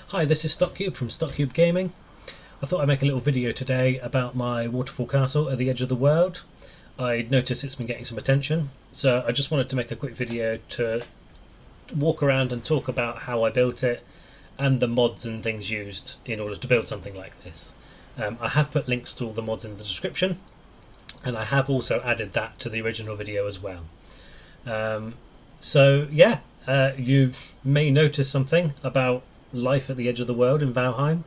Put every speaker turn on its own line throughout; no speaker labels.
Hi, this is StockCube from StockCube Gaming. I thought I'd make a little video today about my Waterfall castle at the edge of the world. I noticed it's been getting some attention, so I just wanted to make a quick video to walk around and talk about how I built it and the mods and things used in order to build something like this. I have put links to all the mods in the description, and I have also added that to the original video as well. You may notice something about life at the edge of the world in Valheim.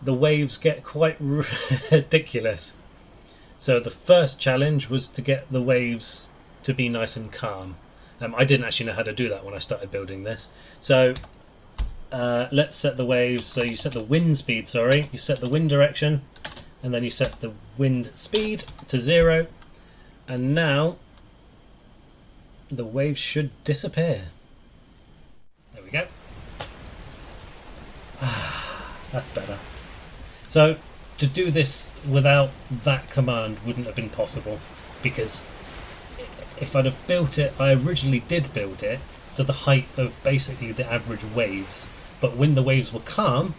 The waves get quite ridiculous. So the first challenge was to get the waves to be nice and calm. I didn't actually know how to do that when I started building this. So let's set the waves. So you set the wind speed, you set the wind direction, and then you set the wind speed to 0, and now the waves should disappear. There we go. That's better. So to do this without that command wouldn't have been possible, because if I'd have built it, I originally did build it to the height of basically the average waves, but when the waves were calm,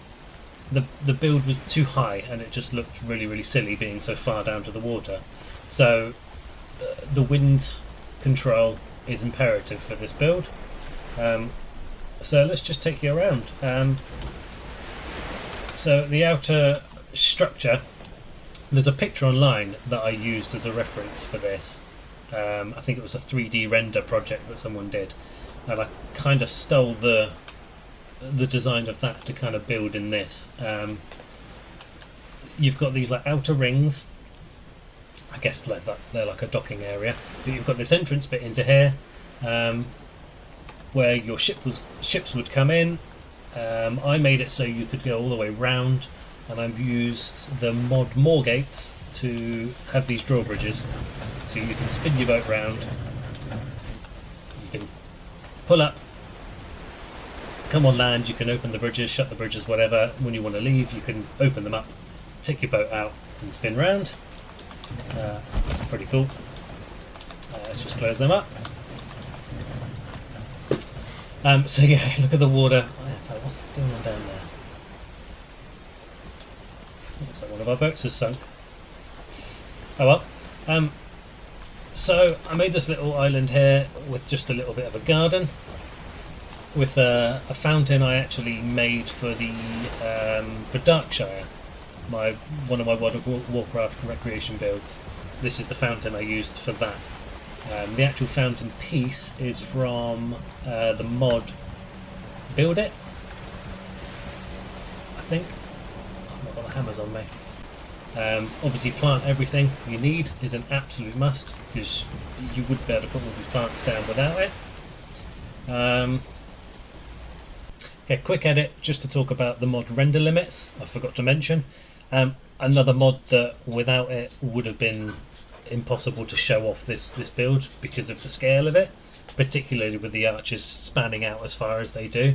the build was too high and it just looked really silly being so far down to the water. So the wind control is imperative for this build. So let's just take you around. So the outer structure, there's a picture online that I used as a reference for this. I think it was a 3D render project that someone did, and I kind of stole the design of that to kind of build in this. You've got these like outer rings, I guess like that, they're like a docking area, but you've got this entrance bit into here, where your ships would come in. I made it so you could go all the way round, and I've used the mod More Gates to have these drawbridges, so you can spin your boat round, you can pull up, come on land, you can open the bridges, shut the bridges, whatever. When you want to leave, you can open them up, take your boat out and spin round. That's pretty cool. Let's just close them up. So yeah, look at the water. What's going on down there? Looks like one of our boats has sunk. Oh well. So I made this little island here with just a little bit of a garden, with a fountain I actually made for the for Darkshire, one of my World of Warcraft recreation builds. This is the fountain I used for that. The actual fountain piece is from the mod Build It, I think. I've not got the hammers on me. Obviously plant everything you need is an absolute must, because you wouldn't be able to put all these plants down without it. Okay, quick edit just to talk about the mod render limits, I forgot to mention. Another mod that without it would have been impossible to show off this build because of the scale of it, particularly with the arches spanning out as far as they do.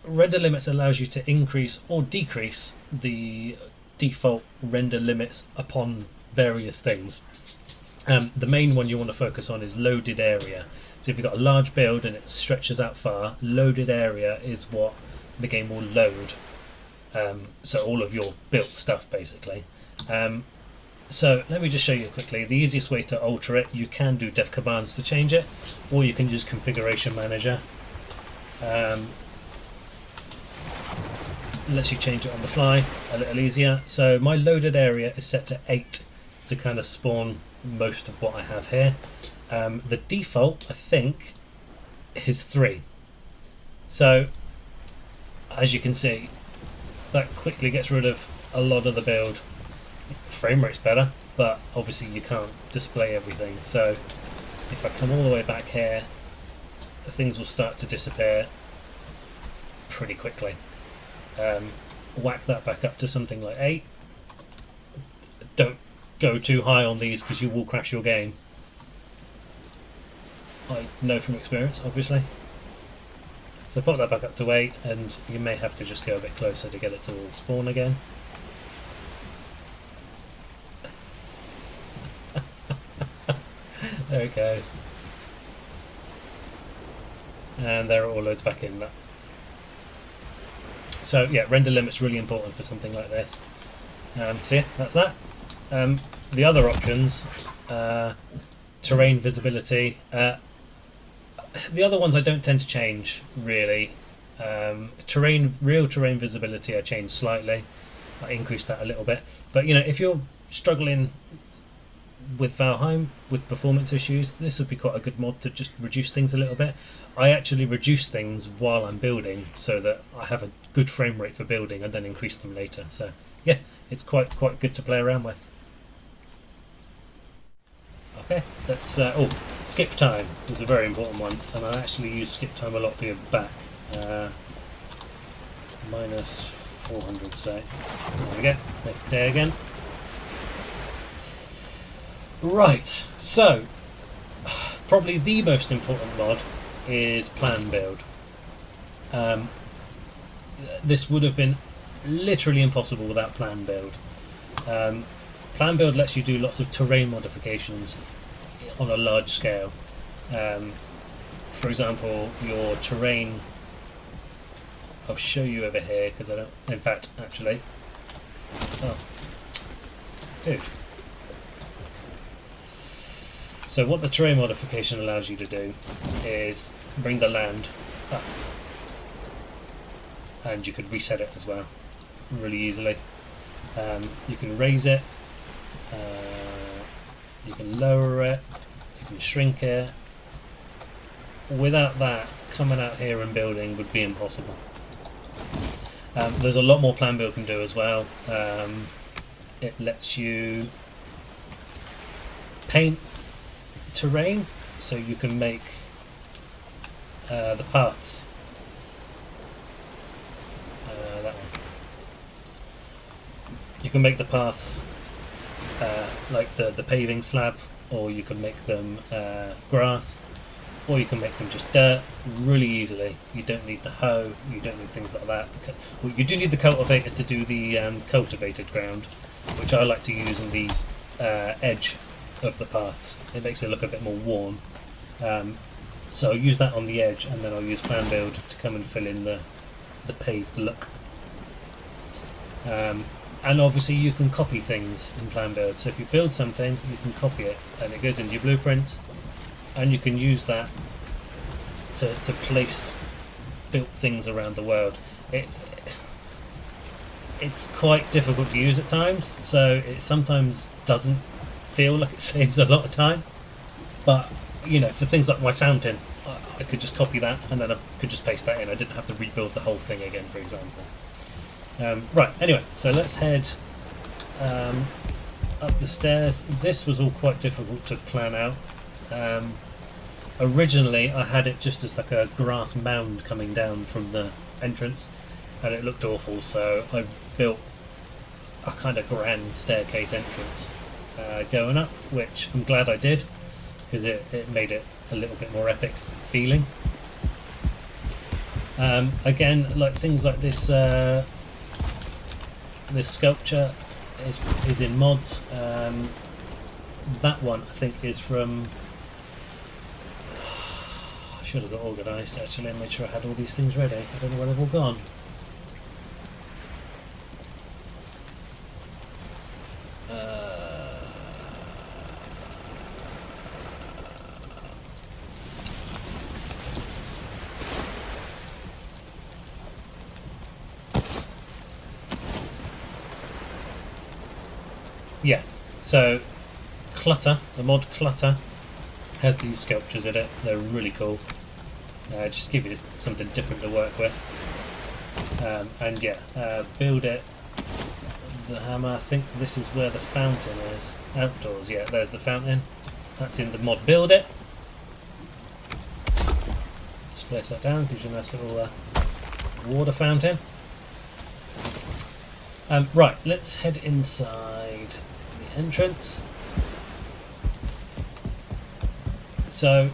Render limits allows you to increase or decrease the default render limits upon various things. The main one you want to focus on is loaded area. So if you've got a large build and it stretches out far, loaded area is what the game will load. So all of your built stuff basically. So let me just show you quickly. The easiest way to alter it, you can do Devcommands to change it, or you can use Configuration Manager. Lets you change it on the fly a little easier. So my loaded area is set to 8 to kind of spawn most of what I have here. The default, I think, is 3. So as you can see, that quickly gets rid of a lot of the build. Frame rate's better, but obviously you can't display everything. So if I come all the way back here, things will start to disappear pretty quickly. Whack that back up to something like 8. Don't go too high on these because you will crash your game. I know from experience, obviously. So pop that back up to 8, and you may have to just go a bit closer to get it to all spawn again. There it goes. And there it all loads back in. So yeah, render limit's really important for something like this. So yeah, that's that. The other options, terrain visibility. The other ones I don't tend to change really. Real terrain visibility I change slightly. I increase that a little bit. But you know, if you're struggling with Valheim with performance issues, this would be quite a good mod to just reduce things a little bit. I actually reduce things while I'm building so that I have a good frame rate for building and then increase them later. So yeah, it's quite good to play around with. Okay, let's skip time is a very important one, and I actually use skip time a lot to go back. Minus 400, say. There we go, let's make a day again. Right, so probably the most important mod is plan build. This would have been literally impossible without plan build. Plan build lets you do lots of terrain modifications on a large scale. For example, your terrain, I'll show you over here because I don't, in fact, actually, dude. So what the terrain modification allows you to do is bring the land up, and you could reset it as well really easily. You can raise it, you can lower it, you can shrink it. Without that, coming out here and building would be impossible. There's a lot more plan build can do as well. It lets you paint terrain, so you can make the paths. That one. You can make the paths like the paving slab, or you can make them grass, or you can make them just dirt really easily. You don't need the hoe, you don't need things like that. Well, you do need the cultivator to do the cultivated ground, which I like to use on the edge of the paths. It makes it look a bit more worn. So I'll use that on the edge, and then I'll use plan build to come and fill in the paved look. And obviously you can copy things in plan build. So if you build something, you can copy it, and it goes into your blueprints, and you can use that to place built things around the world. It's quite difficult to use at times, so it sometimes doesn't feel like it saves a lot of time, but you know, for things like my fountain, I could just copy that and then I could just paste that in. I didn't have to rebuild the whole thing again, for example. Right, anyway, so let's head up the stairs. This was all quite difficult to plan out. Originally I had it just as like a grass mound coming down from the entrance, and it looked awful, so I built a kind of grand staircase entrance going up, which I'm glad I did, because it made it a little bit more epic feeling. Again, like things like this this sculpture is in mods. That one I think is from, I should have got organised actually and made sure I had all these things ready. I don't know where they've all gone. Yeah, so Clutter, the mod Clutter, has these sculptures in it. They're really cool. Just give you something different to work with. And yeah, build it. The hammer, I think this is where the fountain is. Outdoors, yeah, there's the fountain. That's in the mod Build It. Just place that down, gives you a nice little water fountain. Right, let's head inside the entrance. So,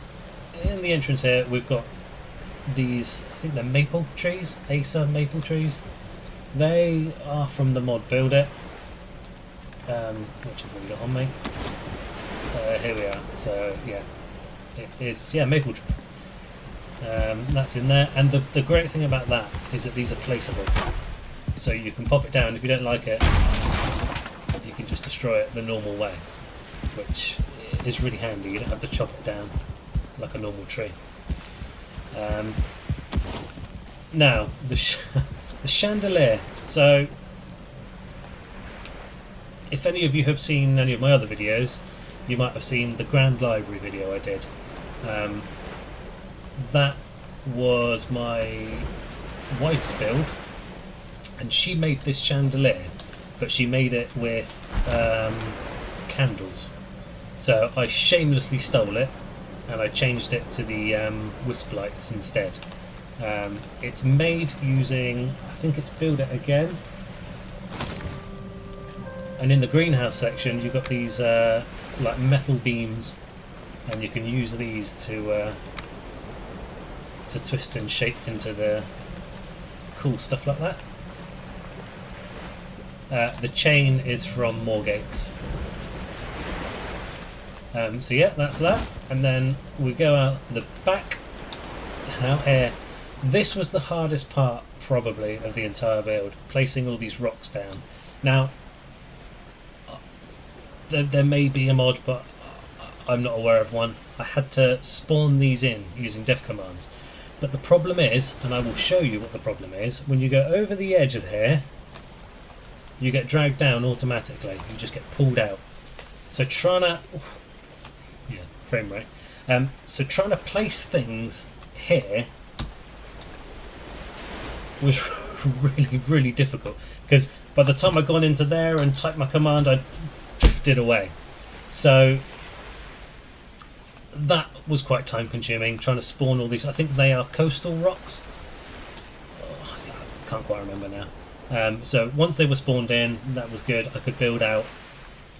in the entrance here, we've got these, I think they're maple trees, Acer maple trees. They are from the mod Build It, which I've already got on me. Here we are. So, yeah, it is, yeah, maple tree. That's in there, and the great thing about that is that these are placeable, so you can pop it down. If you don't like it, you can just destroy it the normal way, which is really handy. You don't have to chop it down like a normal tree. Now the chandelier. So if any of you have seen any of my other videos, you might have seen the Grand Library video I did. That was my wife's build, and she made this chandelier, but she made it with candles. So I shamelessly stole it and I changed it to the wisp lights instead. It's made using, I think it's Build It Again, and in the greenhouse section you've got these like metal beams, and you can use these to twist and shape into the cool stuff like that. The chain is from Moorgates. So yeah, that's that, and then we go out the back. Out here, this was the hardest part probably of the entire build, placing all these rocks down. Now there may be a mod, but I'm not aware of one. I had to spawn these in using Devcommands, but the problem is, and I will show you what the problem is, when you go over the edge of here you get dragged down automatically. You just get pulled out. So trying to frame rate. So trying to place things here was really difficult, because by the time I'd gone into there and typed my command, I drifted away. So that was quite time consuming, trying to spawn all these. I think they are coastal rocks. Oh, I can't quite remember now. So once they were spawned in, that was good. I could build out,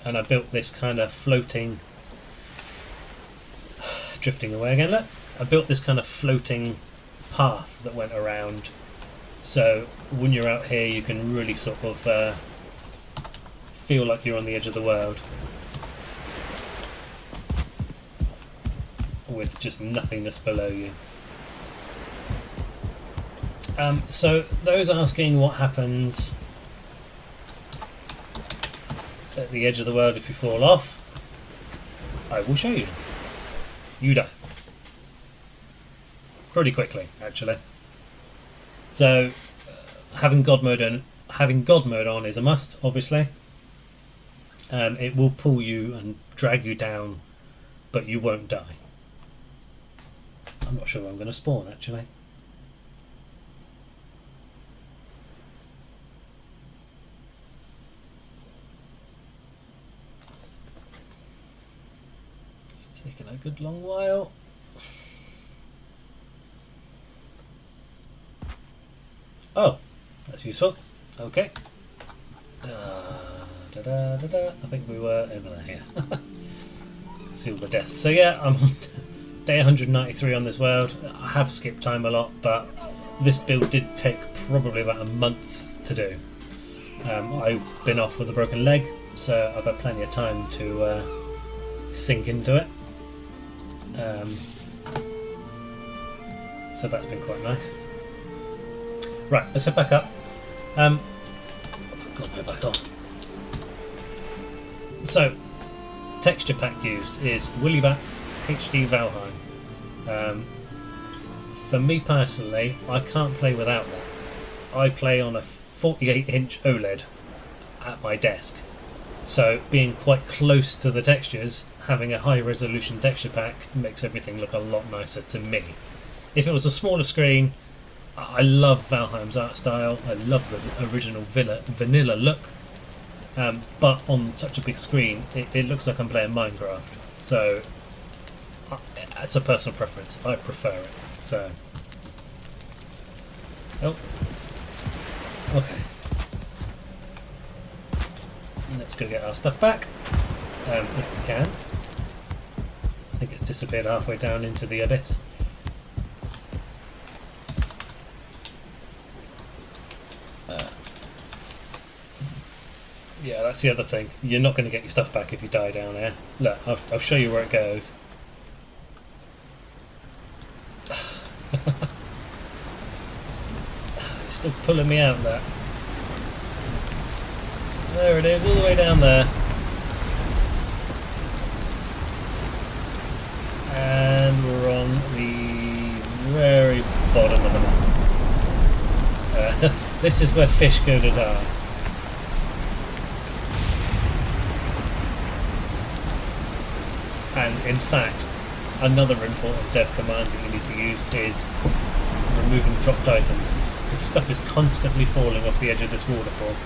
and I built this kind of floating, drifting away again, look. I built this kind of floating path that went around, so when you're out here you can really sort of feel like you're on the edge of the world with just nothingness below you. So those asking what happens at the edge of the world if you fall off, I will show you. You die. Pretty quickly, actually. So having God mode on is a must, obviously. It will pull you and drag you down, but you won't die. I'm not sure where I'm going to spawn, actually. It's taken a good long while. Oh, that's useful. Okay. I think we were over here. See all the deaths. So yeah, I'm on day 193 on this world. I have skipped time a lot, but this build did take probably about a month to do. I've been off with a broken leg, so I've had plenty of time to sink into it. So that's been quite nice. Right, let's head back up. I've got my back on. So, texture pack used is Willybachs HD Valheim. For me personally, I can't play without that. I play on a 48-inch OLED at my desk, so being quite close to the textures, having a high-resolution texture pack makes everything look a lot nicer to me. If it was a smaller screen, I love Valheim's art style, I love the original vanilla look, but on such a big screen it looks like I'm playing Minecraft, so it's a personal preference, I prefer it. So, oh, okay, let's go get our stuff back, if we can. I think it's disappeared halfway down into the abyss. Yeah, that's the other thing. You're not going to get your stuff back if you die down here. Look, I'll show you where it goes. It's still pulling me out there. There it is, all the way down there. And we're on the very bottom of the map. This is where fish go to die. And in fact, another important dev command that you need to use is removing dropped items, because stuff is constantly falling off the edge of this waterfall,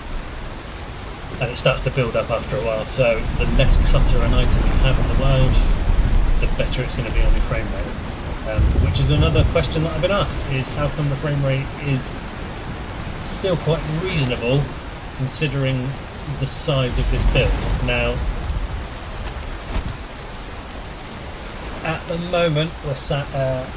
and it starts to build up after a while. So the less clutter an item you have in the world, the better it's going to be on your frame rate. Which is another question that I've been asked, is how come the frame rate is still quite reasonable considering the size of this build. Now, at the moment we're sat at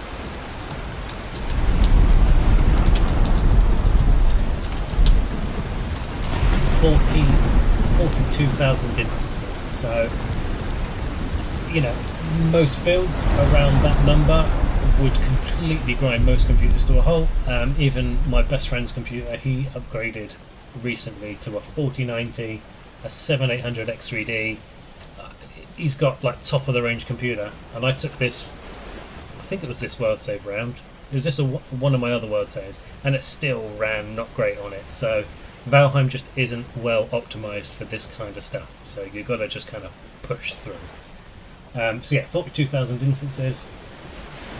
42,000 instances, so you know, most builds around that number would completely grind most computers to a halt. Even my best friend's computer, he upgraded recently to a 4090, a 7800 X3D. He's got like top of the range computer, and I took this, I think it was this world save round, it was this one of my other world saves, and it still ran not great on it. So Valheim just isn't well optimized for this kind of stuff, so you've got to just kind of push through. So yeah, 42,000 instances.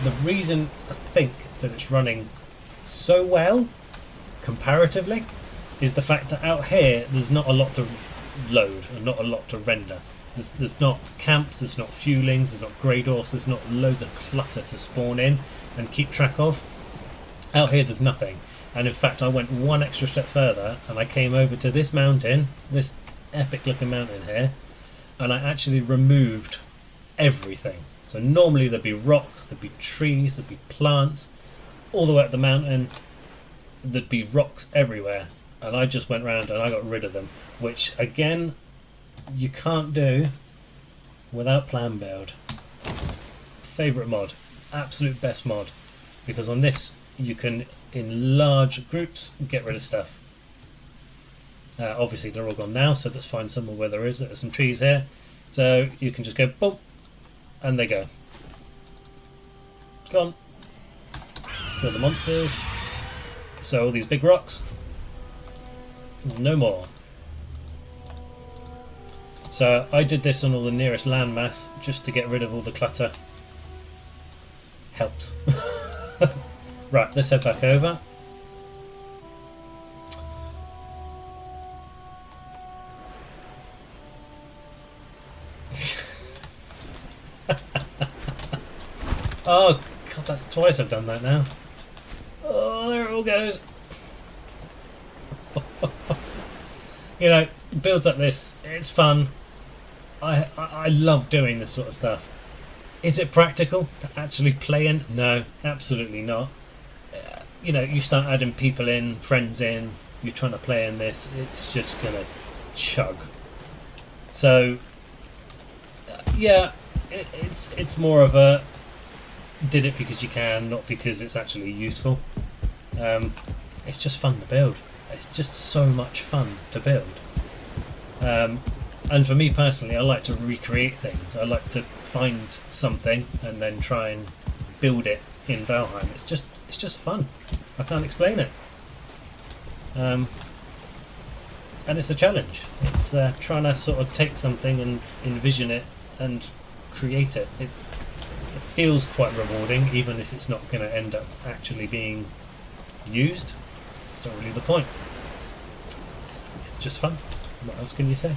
The reason I think that it's running so well comparatively is the fact that out here there's not a lot to load and not a lot to render. There's not camps, there's not fuelings, there's not grey dwarfs, there's not loads of clutter to spawn in and keep track of. Out here there's nothing, and in fact I went one extra step further and I came over to this mountain, this epic looking mountain here, and I actually removed everything. So normally there'd be rocks, there'd be trees, there'd be plants, all the way up the mountain there'd be rocks everywhere, and I just went round and I got rid of them, which again you can't do without plan build. Favourite mod, absolute best mod, because on this you can in large groups get rid of stuff. Obviously they're all gone now, so let's find somewhere where there is. There's some trees here, so you can just go boom and they go. Gone. Kill the monsters. So all these big rocks, no more. So I did this on all the nearest landmass just to get rid of all the clutter. Helps. Right, let's head back over. Oh god, that's twice I've done that now. Oh, there it all goes. You know, builds like this, it's fun. I love doing this sort of stuff. Is it practical to actually play in? No, absolutely not. You know, you start adding people in, friends in, you're trying to play in this, it's just gonna chug. So yeah, it's more of a did it because you can, not because it's actually useful. It's just fun to build. It's just so much fun to build. And for me personally, I like to recreate things. I like to find something and then try and build it in Valheim. It's just fun. I can't explain it. And it's a challenge. It's trying to sort of take something and envision it and create it. It feels quite rewarding, even if it's not going to end up actually being used. It's not really the point. It's just fun. What else can you say?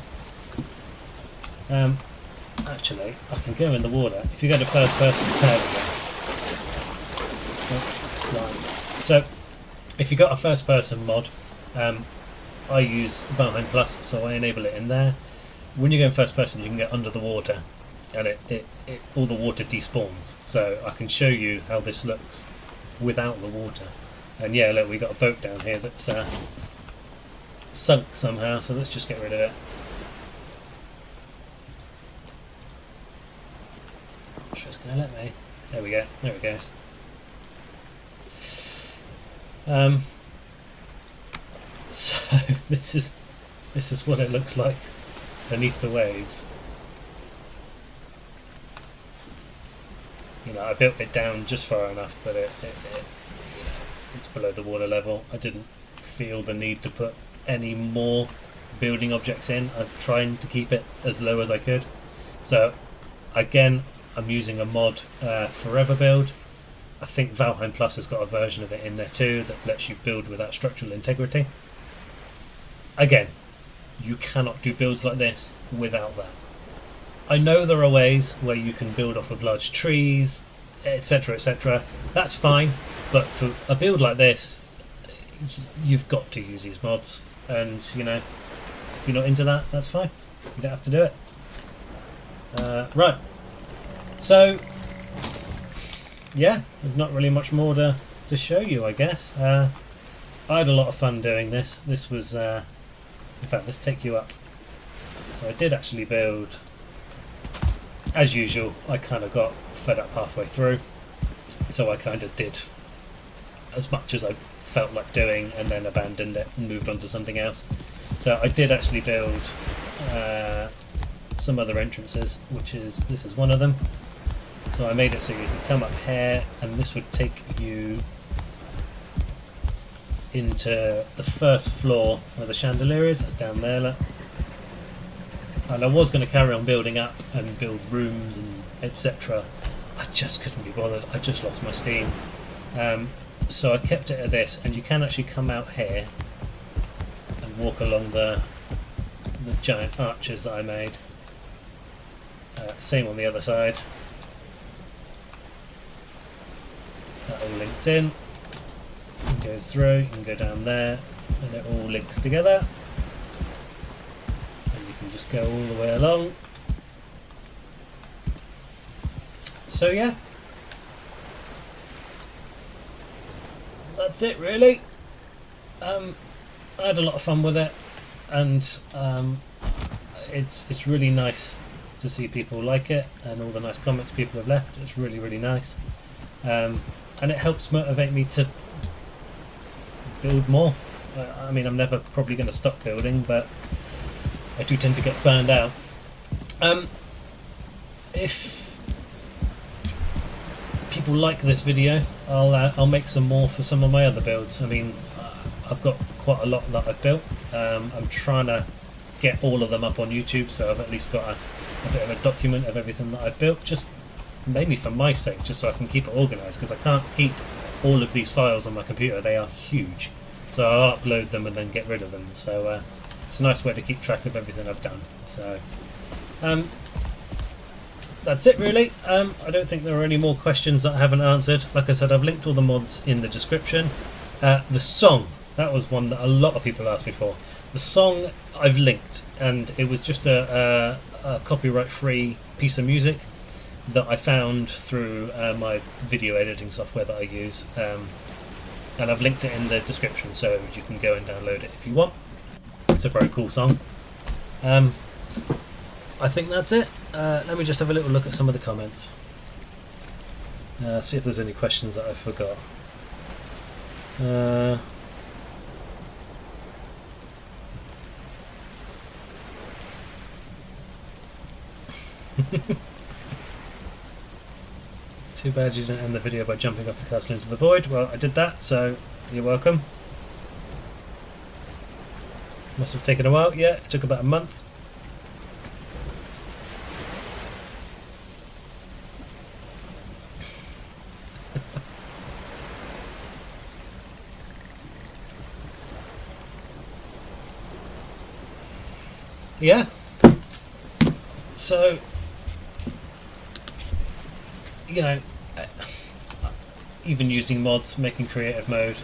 Actually, I can go in the water. If you go to first person, there we go. Oh, it's flying. So, if you got a first person mod, I use Valheim Plus, so I enable it in there. When you go in first person, you can get under the water, and it all the water despawns. So I can show you how this looks without the water. And yeah, look, we got a boat down here that's sunk somehow, so let's just get rid of it. Not sure it's going to let me. There we go. There it goes. So this is what it looks like beneath the waves. You know, I built it down just far enough that it's below the water level. I didn't feel the need to put any more building objects in. I'm trying to keep it as low as I could. So again, I'm using a mod, Forever Build. I think Valheim Plus has got a version of it in there too that lets you build without structural integrity. Again, you cannot do builds like this without that. I know there are ways where you can build off of large trees, etc, etc. That's fine, but for a build like this, you've got to use these mods. And, you know, if you're not into that, that's fine. You don't have to do it. Right. So, yeah, there's not really much more to show you, I guess. I had a lot of fun doing this. This was, in fact, let's take you up. So I did actually build, as usual, I kind of got fed up halfway through. So I kind of did as much as I felt like doing and then abandoned it and moved on to something else. So I did actually build some other entrances, this is one of them. So I made it so you can come up here and this would take you into the first floor where the chandelier is. That's down there, look. And I was going to carry on building up and build rooms and etc. I just couldn't be bothered. I just lost my steam. So I kept it at this, and you can actually come out here and walk along the giant arches that I made. Same on the other side. That all links in and goes through. You can go down there and it all links together, and you can just go all the way along. So yeah, that's it really. I had a lot of fun with it, and it's really nice to see people like it and all the nice comments people have left. It's really, really nice, and it helps motivate me to build more. I mean, I'm never probably going to stop building, but I do tend to get burned out. If people like this video, I'll make some more for some of my other builds. I mean, I've got quite a lot that I've built. I'm trying to get all of them up on YouTube, so I've at least got a bit of a document of everything that I've built, just mainly for my sake, just so I can keep it organised, because I can't keep all of these files on my computer. They are huge, so I'll upload them and then get rid of them. So it's a nice way to keep track of everything I've done. So that's it really. I don't think there are any more questions that I haven't answered. Like I said, I've linked all the mods in the description. The song, that was one that a lot of people asked me for. The song I've linked, and it was just a copyright-free piece of music that I found through my video editing software that I use, and I've linked it in the description, so you can go and download it if you want. It's a very cool song. I think that's it. Let me just have a little look at some of the comments. See if there's any questions that I forgot. Too bad you didn't end the video by jumping off the castle into the void. Well, I did that, so you're welcome. Must have taken a while. Yeah, it took about a month. Yeah. So, you know, even using mods, making creative mode,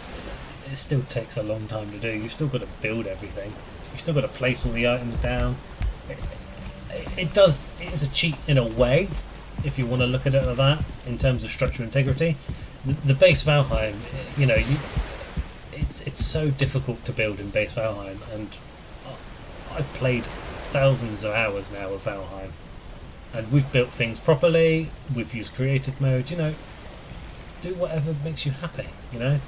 it still takes a long time to do. You've still got to build everything. You've still got to place all the items down. It is a cheat in a way, if you want to look at it like that, in terms of structural integrity. The base Valheim, you know, it's so difficult to build in base Valheim, and I've played thousands of hours now of Valheim, and we've built things properly. We've used creative mode. You know, do whatever makes you happy. You know,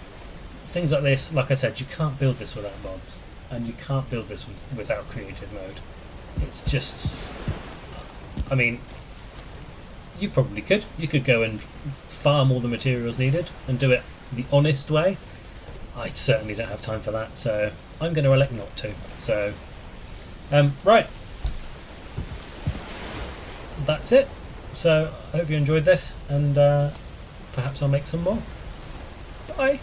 things like this. Like I said, you can't build this without mods. and you can't build this without creative mode. It's just, I mean, you probably could. You could go and farm all the materials needed and do it the honest way. I certainly don't have time for that, so I'm going to elect not to. So, right. That's it. So, I hope you enjoyed this, and perhaps I'll make some more. Bye!